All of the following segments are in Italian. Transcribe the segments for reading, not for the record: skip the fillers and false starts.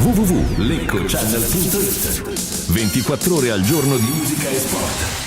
www.leccochannel.it 24 ore al giorno di musica e sport.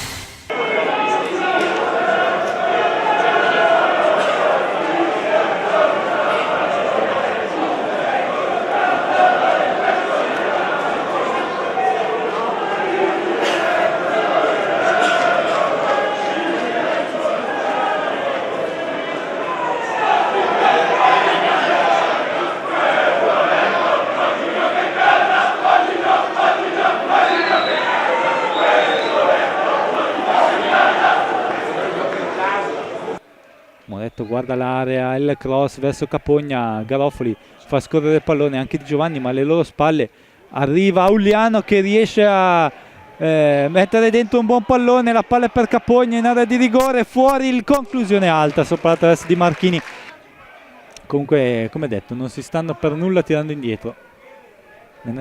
Moretto guarda l'area, il cross verso Capogna, Garofoli fa scorrere il pallone anche Di Giovanni, ma alle loro spalle arriva Uliano che riesce a mettere dentro un buon pallone, la palla è per Capogna in area di rigore, fuori, il conclusione alta sopra la traversa di Marchini. Comunque, come detto, non si stanno per nulla tirando indietro,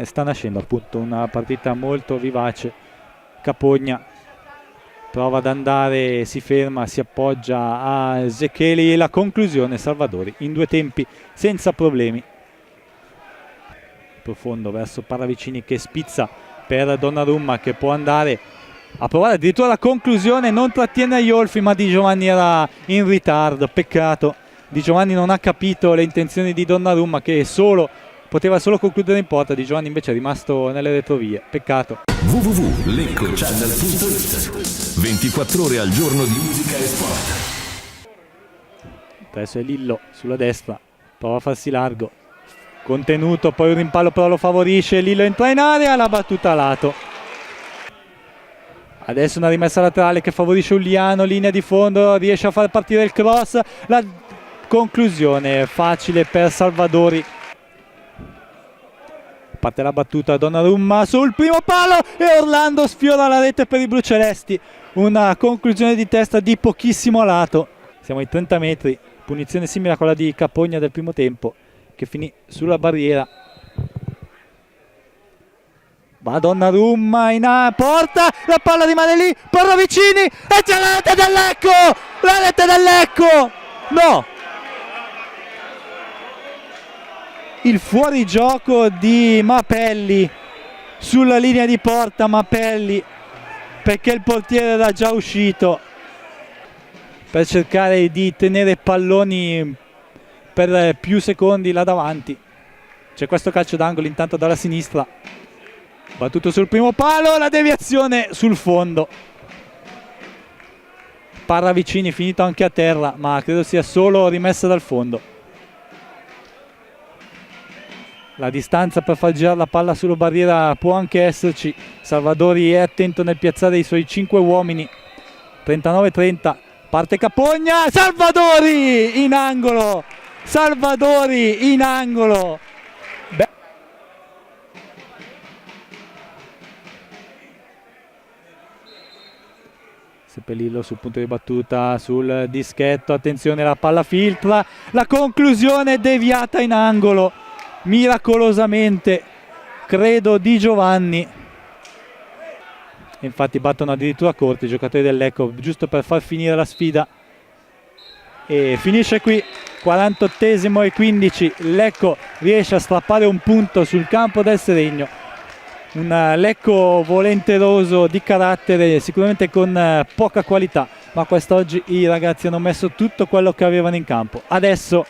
sta nascendo appunto una partita molto vivace. Capogna prova ad andare, si ferma, si appoggia a Zecheli e la conclusione Salvadori in due tempi senza problemi. Profondo verso Paravicini che spizza per Donnarumma che può andare a provare addirittura la conclusione, non trattiene Iolfi, ma Di Giovanni era in ritardo, peccato. Di Giovanni non ha capito le intenzioni di Donnarumma che poteva solo concludere in porta. Di Giovanni invece è rimasto nelle retrovie, peccato. www.leccochannel.it 24 ore al giorno di musica e sport. Adesso è Lillo sulla destra, prova a farsi largo, contenuto, poi un rimpallo però lo favorisce, Lillo entra in area, la battuta a lato. Adesso una rimessa laterale che favorisce Uliano, linea di fondo, riesce a far partire il cross, la conclusione facile per Salvadori. Parte la battuta, Donnarumma sul primo palo e Orlando sfiora la rete per i blucelesti. Una conclusione di testa di pochissimo a lato. Siamo ai 30 metri, punizione simile a quella di Capogna del primo tempo che finì sulla barriera. Va Donnarumma in porta, la palla rimane lì, Paravicini e c'è la rete del Lecco! La rete del Lecco! No! Il fuorigioco di Mapelli sulla linea di porta, Mapelli perché il portiere era già uscito per cercare di tenere palloni per più secondi là davanti. C'è questo calcio d'angolo intanto dalla sinistra, battuto sul primo palo, la deviazione sul fondo. Paravicini finito anche a terra, ma credo sia solo rimessa dal fondo. La distanza per far girare la palla sulla barriera può anche esserci. Salvadori è attento nel piazzare i suoi 5 uomini. 39-30, parte Capogna, Salvadori in angolo! Salvadori in angolo! Seppellillo sul punto di battuta, sul dischetto, attenzione, la palla filtra, la conclusione deviata in angolo. Miracolosamente, credo, Di Giovanni. Infatti battono addirittura corti i giocatori del Lecco giusto per far finire la sfida e finisce qui. 48esimo e 15, Lecco riesce a strappare un punto sul campo del Seregno. Un Lecco volenteroso di carattere, sicuramente con poca qualità, ma quest'oggi i ragazzi hanno messo tutto quello che avevano in campo. Adesso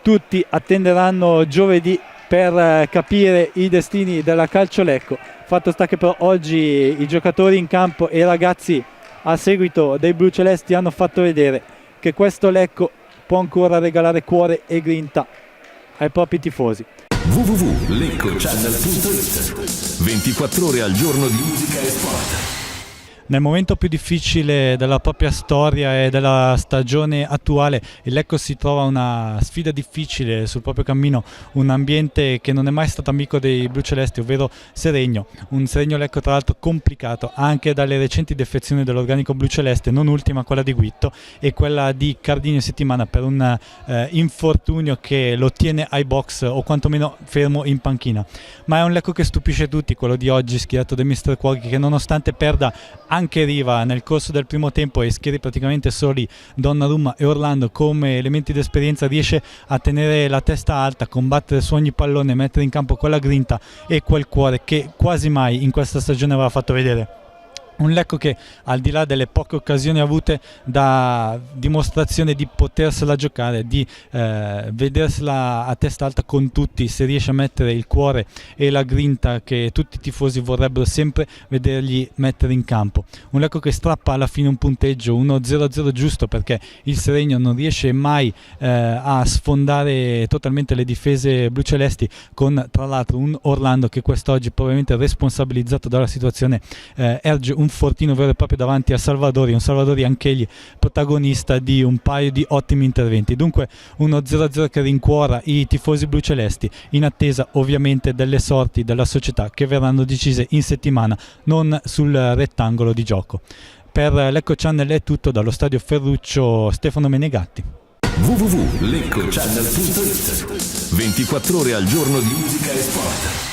tutti attenderanno giovedì per capire i destini della Calcio Lecco. Fatto sta che però oggi i giocatori in campo e i ragazzi a seguito dei blucelesti hanno fatto vedere che questo Lecco può ancora regalare cuore e grinta ai propri tifosi. www.leccochannel.it 24 ore al giorno di musica e sport. Nel momento più difficile della propria storia e della stagione attuale, il Lecco si trova una sfida difficile sul proprio cammino, un ambiente che non è mai stato amico dei blucelesti, ovvero Seregno. Un Seregno Lecco tra l'altro complicato anche dalle recenti defezioni dell'organico bluceleste, non ultima quella di Guitto e quella di Cardinio settimana per un infortunio che lo tiene ai box o quantomeno fermo in panchina. Ma è un Lecco che stupisce tutti, quello di oggi schierato da Mister Cuoghi, che nonostante perda anche Riva nel corso del primo tempo e schieri praticamente soli Donnarumma e Orlando come elementi di esperienza, riesce a tenere la testa alta, combattere su ogni pallone, mettere in campo quella grinta e quel cuore che quasi mai in questa stagione aveva fatto vedere. Un Lecco che, al di là delle poche occasioni avute, dà dimostrazione di potersela giocare, di vedersela a testa alta con tutti, se riesce a mettere il cuore e la grinta che tutti i tifosi vorrebbero sempre vedergli mettere in campo. Un Lecco che strappa alla fine un punteggio, uno 0-0 giusto, perché il Seregno non riesce mai a sfondare totalmente le difese blucelesti, con tra l'altro un Orlando che quest'oggi, probabilmente responsabilizzato dalla situazione, erge un fortino vero e proprio davanti a Salvadori, un Salvadori anch'egli protagonista di un paio di ottimi interventi. Dunque uno 0-0 che rincuora i tifosi blucelesti, in attesa ovviamente delle sorti della società che verranno decise in settimana, non sul rettangolo di gioco. Per Lecco Channel è tutto dallo stadio Ferruccio, Stefano Menegatti. www.leccochannel.it 24 ore al giorno di musica e sport.